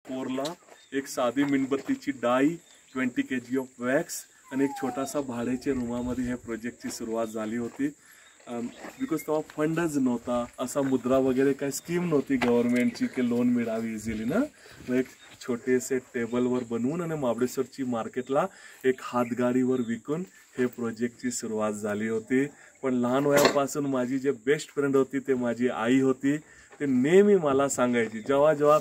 Korla, एक साधी मेणबत्तीची die, 20 kg of wax आणि एक छोटासा भाड्याच्या रूमामध्ये ह्या प्रोजेक्टची सुरुवात झाली होती. बिकॉज तेव्हा फंडच नव्हता, असा मुद्रा वगैरे काही स्कीम नव्हती गव्हर्नमेंटची की लोन मिळावी इझिली ना. मग एक छोटेसे टेबलवर बनवून आणि महाबळेश्वरची मार्केटला एक हातगाडीवर विकून हे प्रोजेक्टची सुरुवात झाली होती. पण लहान वयापासून माझी जे बेस्ट फ्रेंड होती ते माझी आई होती. ते नेहमी मला सांगायची, जेव्हा जेव्हा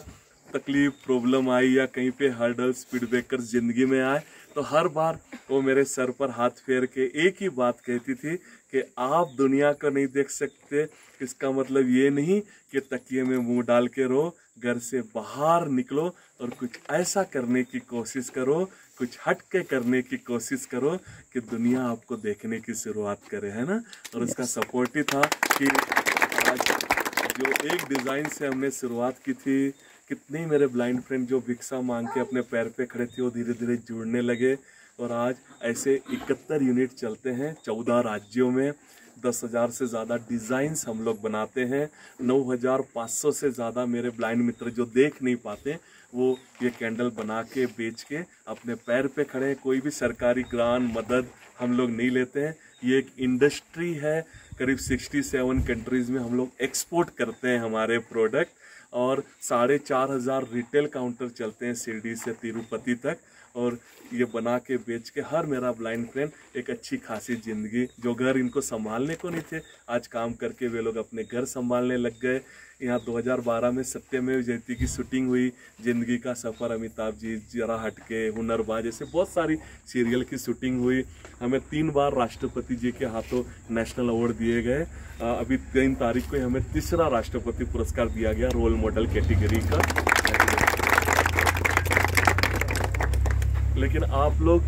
तकलीफ प्रॉब्लम आई या कहीं पे हर्डल स्पीड ब्रेकर्स जिंदगी में आए तो हर बार वो मेरे सर पर हाथ फेर के एक ही बात कहती थी कि आप दुनिया को नहीं देख सकते, इसका मतलब ये नहीं कि तकिए में मुंह डाल के रहो, घर से बाहर निकलो और कुछ ऐसा करने की कोशिश करो, कुछ हट के करने की कोशिश करो कि दुनिया आपको देखने की शुरुआत करे, है ना. और उसका सपोर्ट ही था कि आज जो एक डिज़ाइन से हमने शुरुआत की थी, कितने मेरे ब्लाइंड फ्रेंड जो भिक्षा मांग के अपने पैर पे खड़े थे वो धीरे धीरे जुड़ने लगे. और आज ऐसे 71 यूनिट चलते हैं 14 राज्यों में. 10,000 से ज़्यादा डिज़ाइंस हम लोग बनाते हैं. 9,500 से ज़्यादा मेरे ब्लाइंड मित्र जो देख नहीं पाते वो ये कैंडल बना के बेच के अपने पैर पे खड़े हैं. कोई भी सरकारी ग्रांट मदद हम लोग नहीं लेते हैं. ये एक इंडस्ट्री है. करीब 67 कंट्रीज़ में हम लोग एक्सपोर्ट करते हैं हमारे प्रोडक्ट. और 4,500 रिटेल काउंटर चलते हैं शिरडी से तिरुपति तक. और ये बना के बेच के हर मेरा ब्लाइंड फ्रेंड एक अच्छी खासी ज़िंदगी, जो घर इनको संभालने को नहीं थे, आज काम करके वे लोग अपने घर संभालने लग गए. यहाँ 2012 में सत्यमेव जयते की शूटिंग हुई. ज़िंदगी का सफ़र, अमिताभ जी, जरा हटके, हुनरबाज, जैसे बहुत सारी सीरियल की शूटिंग हुई. हमें 3 बार राष्ट्रपति जी के हाथों नेशनल अवार्ड दिए गए. अभी 3 तारीख को हमें 3रा राष्ट्रपति पुरस्कार दिया गया रोल मॉडल कैटेगरी का. लेकिन आप लोग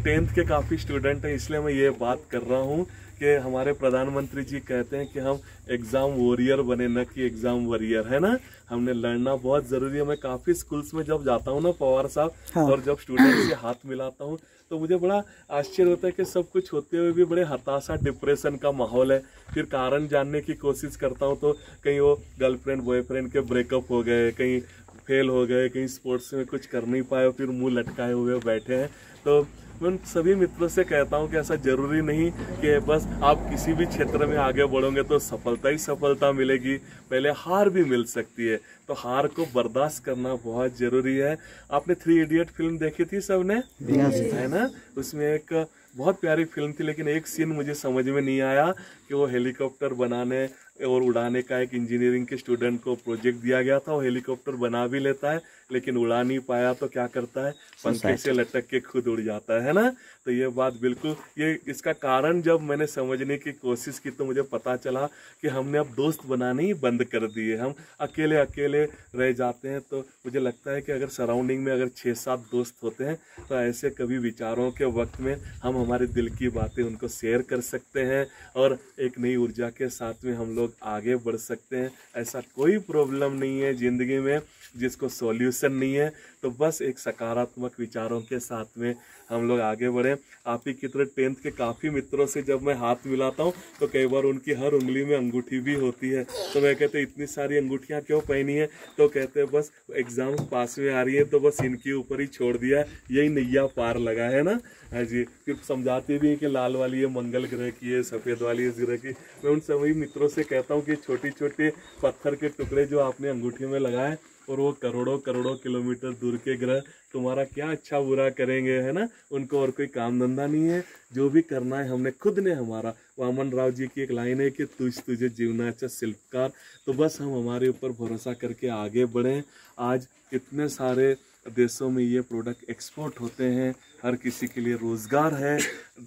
10th के काफ़ी स्टूडेंट हैं, इसलिए मैं ये बात कर रहा हूँ कि हमारे प्रधानमंत्री जी कहते हैं कि हम एग्ज़ाम वॉरियर बने, न कि एग्ज़ाम वॉरियर, है ना. हमने लड़ना बहुत ज़रूरी है. मैं काफ़ी स्कूल्स में जब जाता हूँ ना पवार साहब, हाँ. और जब स्टूडेंट से हाथ मिलाता हूँ तो मुझे बड़ा आश्चर्य होता है कि सब कुछ होते हुए भी बड़े हताशा, डिप्रेशन का माहौल है. फिर कारण जानने की कोशिश करता हूँ तो कहीं वो गर्लफ्रेंड बॉयफ्रेंड के ब्रेकअप हो गए, कहीं फेल हो गए, कहीं स्पोर्ट्स में कुछ कर नहीं पाए, फिर मुंह लटकाए हुए बैठे हैं. तो मैं उन सभी मित्रों से कहता हूं कि ऐसा जरूरी नहीं कि बस आप किसी भी क्षेत्र में आगे बढ़ोगे तो सफलता ही सफलता मिलेगी. पहले हार भी मिल सकती है, तो हार को बर्दाश्त करना बहुत जरूरी है. आपने 3 इडियट फिल्म देखी थी सबने, है ना. उसमें एक बहुत प्यारी फिल्म थी, लेकिन एक सीन मुझे समझ में नहीं आया कि वो हेलीकॉप्टर बनाने और उड़ाने का एक इंजीनियरिंग के स्टूडेंट को प्रोजेक्ट दिया गया था. वो हेलीकॉप्टर बना भी लेता है लेकिन उड़ा नहीं पाया तो क्या करता है, पंखे से लटक के खुद उड़ जाता है ना. तो ये बात बिल्कुल, ये इसका कारण जब मैंने समझने की कोशिश की तो मुझे पता चला कि हमने अब दोस्त बनाने ही बंद कर दिए. हम अकेले अकेले रह जाते हैं. तो मुझे लगता है कि अगर सराउंडिंग में अगर 6-7 दोस्त होते हैं तो ऐसे कभी विचारों के वक्त में हम हमारे दिल की बातें उनको शेयर कर सकते हैं और एक नई ऊर्जा के साथ में हम लोग आगे बढ़ सकते हैं. ऐसा कोई प्रॉब्लम नहीं है ज़िंदगी में जिसको सॉल्यूशन नहीं है. तो बस एक सकारात्मक विचारों के साथ में हम लोग आगे बढ़ें. आप ही की तरह 10th के काफ़ी मित्रों से जब मैं हाथ मिलाता हूँ तो कई बार उनकी हर उंगली में अंगूठी भी होती है. तो मैं कहते इतनी सारी अंगूठियाँ क्यों पहनी है, तो कहते हैं बस एग्ज़ाम पास में आ रही है तो बस इनके ऊपर ही छोड़ दिया, यही नैया पार लगा है ना. हाँ जी. फिर समझाते भी हैं कि लाल वाली है मंगल ग्रह की है, सफ़ेद वाली इस ग्रह की. मैं उन सभी मित्रों से कहता हूँ कि छोटे छोटे पत्थर के टुकड़े जो आपने अंगूठी में लगाए और वो करोड़ों करोड़ों किलोमीटर दूर के ग्रह तुम्हारा क्या अच्छा बुरा करेंगे, है ना. उनको और कोई काम धंधा नहीं है, जो भी करना है हमने खुद ने. हमारा वामन राव जी की एक लाइन है कि तुझे जीवनाचा शिल्पकार. तो बस हम हमारे ऊपर भरोसा करके आगे बढ़ें. आज इतने सारे देशों में ये प्रोडक्ट एक्सपोर्ट होते हैं, हर किसी के लिए रोज़गार है.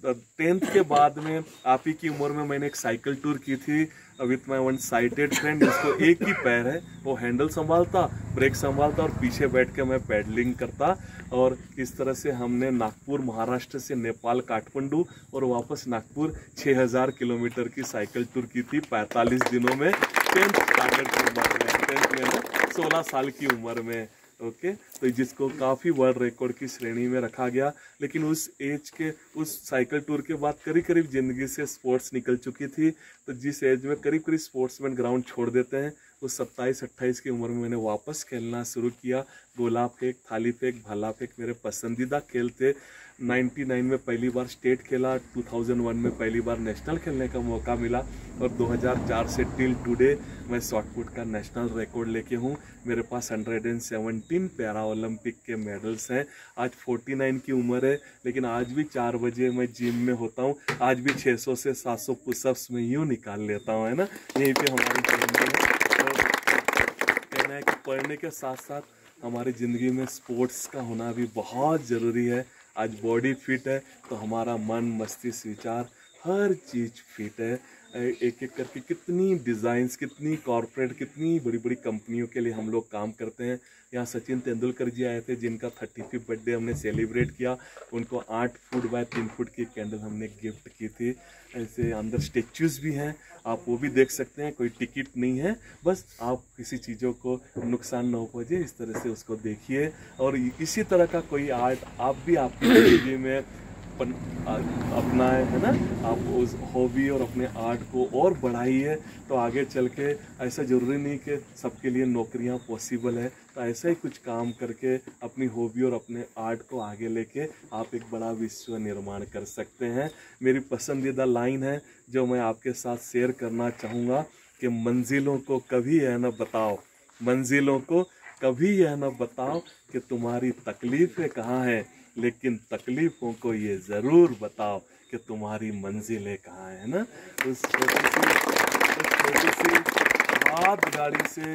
10th के बाद में आप ही की उम्र में मैंने एक साइकिल टूर की थी with my one sighted friend, जिसको एक ही पैर है. वो हैंडल संभालता, ब्रेक संभालता और पीछे बैठ के मैं पैडलिंग करता. और इस तरह से हमने नागपुर महाराष्ट्र से नेपाल काठमांडू और वापस नागपुर 6,000 किलोमीटर की साइकिल टूर की थी 45 दिनों में. 10th स्टैंडर्ड की उम्र में, 10th में ना, 16 साल की उम्र में. ओके. तो जिसको काफ़ी वर्ल्ड रिकॉर्ड की श्रेणी में रखा गया. लेकिन उस एज के, उस साइकिल टूर के बाद करीब करीब ज़िंदगी से स्पोर्ट्स निकल चुकी थी. तो जिस एज में करीब करीब स्पोर्ट्समैन ग्राउंड छोड़ देते हैं उस 27-28 की उम्र में मैंने वापस खेलना शुरू किया। गोला फेंक, थाली फेंक, भाला फेंक मेरे पसंदीदा खेल थे। 99 में पहली बार स्टेट खेला, 2001 में पहली बार नेशनल खेलने का मौका मिला और 2004 से टिल टुडे मैं शॉटपुट का नेशनल रिकॉर्ड लेके हूँ। मेरे पास 117 पैरा ओलंपिक के मेडल्स हैं। आज 49 की उम्र है, लेकिन आज भी 4 बजे मैं जिम में होता हूँ। आज भी 600 से 700 पुशअप्स में यूँ निकाल लेता हूँ, है ना। यहीं पे हमारी कहना है कि पढ़ने के साथ साथ हमारी ज़िंदगी में स्पोर्ट्स का होना भी बहुत ज़रूरी है। आज बॉडी फिट है तो हमारा मन, मस्तिष्क, विचार हर चीज़ फिट है। एक एक करके कितनी डिज़ाइंस, कितनी कॉरपोरेट, कितनी बड़ी बड़ी कंपनियों के लिए हम लोग काम करते हैं। यहाँ सचिन तेंदुलकर जी आए थे जिनका 35वीं बर्थडे हमने सेलिब्रेट किया। उनको 8 फुट बाय 3 फुट की कैंडल हमने गिफ्ट की थी। ऐसे अंदर स्टेच्यूज़ भी हैं, आप वो भी देख सकते हैं। कोई टिकट नहीं है, बस आप किसी चीज़ों को नुकसान न पहुँचे इस तरह से उसको देखिए। और इसी तरह का कोई आर्ट आप भी आपकी ज़िंदगी में अपनाए, है ना। आप उस हॉबी और अपने आर्ट को और बढ़ाइए तो आगे चल के ऐसा ज़रूरी नहीं कि सबके लिए नौकरियां पॉसिबल है। तो ऐसा ही कुछ काम करके अपनी हॉबी और अपने आर्ट को आगे लेके आप एक बड़ा विश्व निर्माण कर सकते हैं। मेरी पसंदीदा लाइन है जो मैं आपके साथ शेयर करना चाहूँगा कि मंजिलों को कभी यह न बताओ, मंजिलों को कभी यह न बताओ कि तुम्हारी तकलीफ़ें कहाँ हैं, लेकिन तकलीफ़ों को ये ज़रूर बताओ कि तुम्हारी मंजिलें कहाँ हैं, ना। उस छोटी सी हाथ गाड़ी से,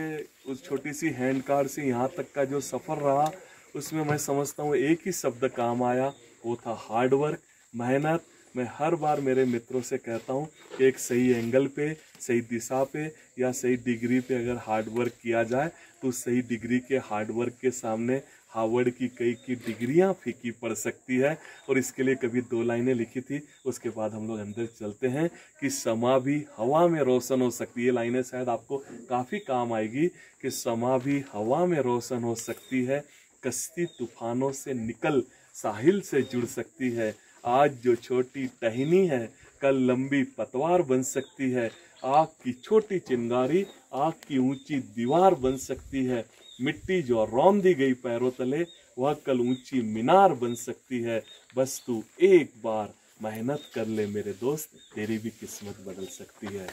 उस छोटी सी हैंड कार से यहाँ तक का जो सफ़र रहा, उसमें मैं समझता हूँ एक ही शब्द काम आया, वो था हार्ड वर्क, मेहनत। मैं हर बार मेरे मित्रों से कहता हूँ कि एक सही एंगल पे, सही दिशा पे या सही डिग्री पे अगर हार्ड वर्क किया जाए तो सही डिग्री के हार्ड वर्क के सामने हार्वर्ड की कई की डिग्रियां फीकी पड़ सकती है। और इसके लिए कभी 2 लाइनें लिखी थी, उसके बाद हम लोग अंदर चलते हैं कि समा भी हवा में रोशन हो सकती है। ये लाइनें शायद आपको काफ़ी काम आएगी कि समा भी हवा में रोशन हो सकती है, कश्ती तूफानों से निकल साहिल से जुड़ सकती है। आज जो छोटी टहनी है कल लंबी पतवार बन सकती है। आग की छोटी चिंगारी आग की ऊंची दीवार बन सकती है। मिट्टी जो रौंद दी गई पैरों तले वह कल ऊंची मीनार बन सकती है। बस तू एक बार मेहनत कर ले मेरे दोस्त, तेरी भी किस्मत बदल सकती है।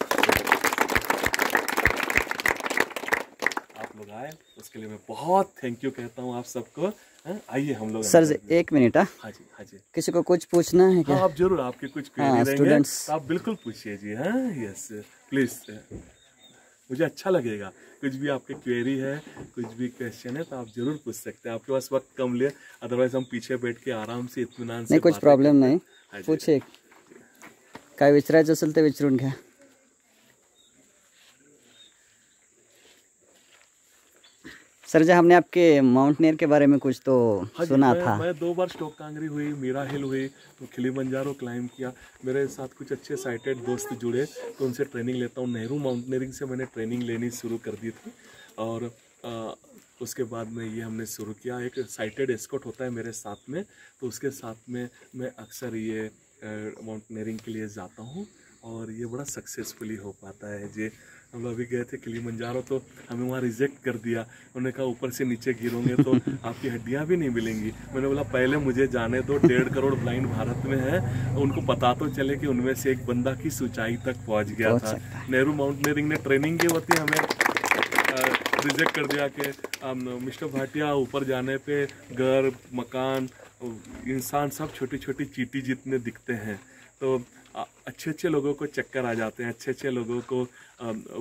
आप लोग आए उसके लिए मैं बहुत थैंक यू कहता हूँ आप सबको। आइए हम लोग। Sir 1 minute. हाँ जी, हाँ जी। किसी को कुछ पूछना है क्या? हाँ, आप जरूर, आपके कुछ क्वेरी रहेंगे स्टूडेंट्स तो आप बिल्कुल पूछिए जी। हाँ, यस प्लीज, मुझे अच्छा लगेगा। कुछ भी आपके क्वेरी है, कुछ भी क्वेश्चन है तो आप जरूर पूछ सकते हैं। आपके पास वक्त कम ले, अदरवाइज हम पीछे बैठ के आराम से इत्मीनान से नहीं, कुछ प्रॉब्लेम नहीं, पूछे। काय विचारायचं असेल ते विचारून घ्या। सर जी, हमने आपके माउंटेनियर के बारे में कुछ तो सुना था। मैं 2 बार स्टोक कांगरी हुई, मीरा हिल हुई, तो किलिमंजारो क्लाइंब किया। मेरे साथ कुछ अच्छे साइटेड दोस्त जुड़े तो उनसे ट्रेनिंग लेता हूँ। नेहरू माउंटेनियरिंग से मैंने ट्रेनिंग लेनी शुरू कर दी थी और उसके बाद में ये हमने शुरू किया। एक साइटेड एस्कॉर्ट होता है मेरे साथ में, तो उसके साथ में मैं अक्सर ये माउंटेनियरिंग के लिए जाता हूँ और ये बड़ा सक्सेसफुली हो पाता है जी। हम लोग अभी गए थे किलिमंजारो तो हमें वहाँ रिजेक्ट कर दिया। उन्होंने कहा ऊपर से नीचे गिरोगे तो आपकी हड्डियाँ भी नहीं मिलेंगी। मैंने बोला पहले मुझे जाने दो, 1.5 करोड़ ब्लाइंड भारत में है, उनको पता तो चले कि उनमें से एक बंदा किस ऊंचाई तक पहुँच गया था। नेहरू माउंटेनियरिंग ने ट्रेनिंग की होती, हमें रिजेक्ट कर दिया कि मिस्टर भाटिया ऊपर जाने पे घर, मकान, इंसान सब छोटी छोटी चींटी जितने दिखते हैं। तो अच्छे अच्छे लोगों को चक्कर आ जाते हैं, अच्छे अच्छे लोगों को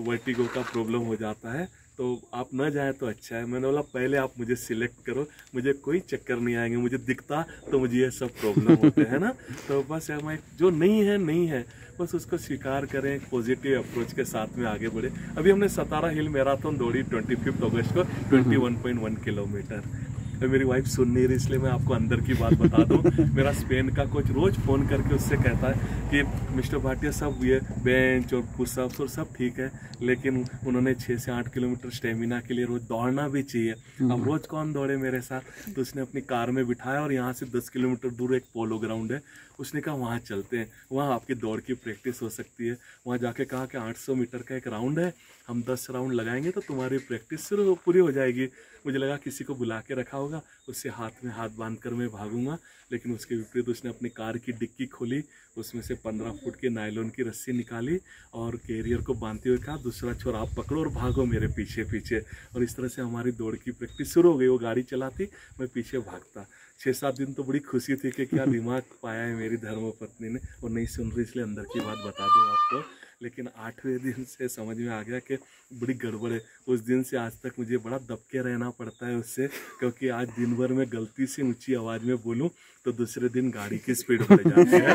वर्टिगो का प्रॉब्लम हो जाता है, तो आप न जाएं तो अच्छा है। मैंने बोला पहले आप मुझे सिलेक्ट करो, मुझे कोई चक्कर नहीं आएंगे, मुझे दिखता तो मुझे ये सब प्रॉब्लम होते हैं ना। तो बस हमें जो नहीं है बस उसको स्वीकार करें, पॉजिटिव अप्रोच के साथ में आगे बढ़े। अभी हमने सतारा हिल मैराथन दौड़ी 25 अगस्त को 21.1 किलोमीटर। मेरी वाइफ सुन नहीं रही इसलिए मैं आपको अंदर की बात बता दूं। मेरा स्पेन का कोच रोज फोन करके उससे कहता है कि मिस्टर भाटिया सब ये बेंच और पुशअप्स और सब ठीक है, लेकिन उन्होंने 6 से 8 किलोमीटर स्टेमिना के लिए रोज दौड़ना भी चाहिए। अब रोज कौन दौड़े मेरे साथ, तो उसने अपनी कार में बिठाया और यहाँ से 10 किलोमीटर दूर एक पोलो ग्राउंड है, उसने कहा वहाँ चलते हैं, वहाँ आपकी दौड़ की प्रैक्टिस हो सकती है। वहाँ जाके कहा कि 800 मीटर का एक राउंड है, हम 10 राउंड लगाएंगे तो तुम्हारी प्रैक्टिस पूरी हो जाएगी। मुझे लगा किसी को बुला के रखा होगा, उससे हाथ में हाथ बांध कर मैं भागूंगा, लेकिन उसके विपरीत उसने अपनी कार की डिक्की खोली, उसमें से 15 फुट की नायलॉन की रस्सी निकाली और कैरियर को बांधते हुए कहा दूसरा छोर आप पकड़ो और भागो मेरे पीछे पीछे। और इस तरह से हमारी दौड़ की प्रैक्टिस शुरू हो गई। वो गाड़ी चलाती, मैं पीछे भागता। 6-7 दिन तो बड़ी खुशी थी कि क्या दिमाग पाया है मेरी धर्मपत्नी ने। और नहीं सुन रही इसलिए अंदर की बात बता दूं आपको, लेकिन 8वें दिन से समझ में आ गया कि बड़ी गड़बड़ है। उस दिन से आज तक मुझे बड़ा दबके रहना पड़ता है उससे, क्योंकि आज दिन भर में गलती से ऊंची आवाज़ में बोलूं तो दूसरे दिन गाड़ी की स्पीड बढ़ जाती है।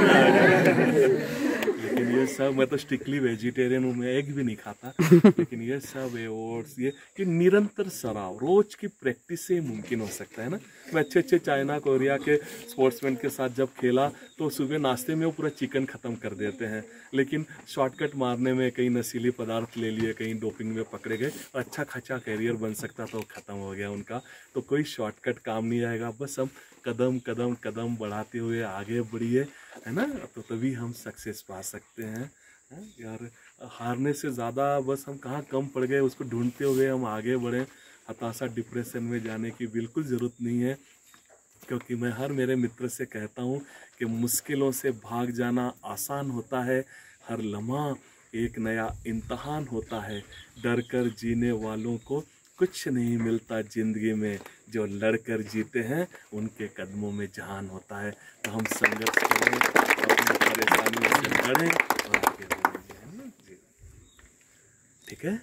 लेकिन ये सब, मैं तो स्ट्रिक्टली वेजिटेरियन हूँ, मैं एग भी नहीं खाता, लेकिन ये सब एवॉर्ड्स ये कि निरंतर सराव रोज की प्रैक्टिस से ही मुमकिन हो सकता है ना। मैं अच्छे चाइना कोरिया के स्पोर्ट्समैन के साथ जब खेला तो सुबह नाश्ते में वो पूरा चिकन ख़त्म कर देते हैं, लेकिन शॉर्टकट मारने में कहीं नशीली पदार्थ ले लिए, कहीं डोपिंग में पकड़े गए, अच्छा खासा कैरियर बन सकता था, वो ख़त्म हो गया उनका। तो कोई शॉर्टकट काम नहीं आएगा, बस हम कदम कदम कदम बढ़ाते हुए आगे बढ़िए, है ना, तो तभी हम सक्सेस पा सकते हैं। यार हारने से ज़्यादा बस हम कहाँ कम पड़ गए उसको ढूंढते हुए हम आगे बढ़ें। हताशा डिप्रेशन में जाने की बिल्कुल ज़रूरत नहीं है, क्योंकि मैं हर मेरे मित्र से कहता हूँ कि मुश्किलों से भाग जाना आसान होता है, हर लम्हा एक नया इम्तहान होता है, डर कर जीने वालों को कुछ नहीं मिलता ज़िंदगी में, जो लड़कर जीते हैं उनके कदमों में जहान होता है। तो हम संघर्ष करें, अपनी परेशानियों से लड़ें और आगे बढ़ें, ठीक है।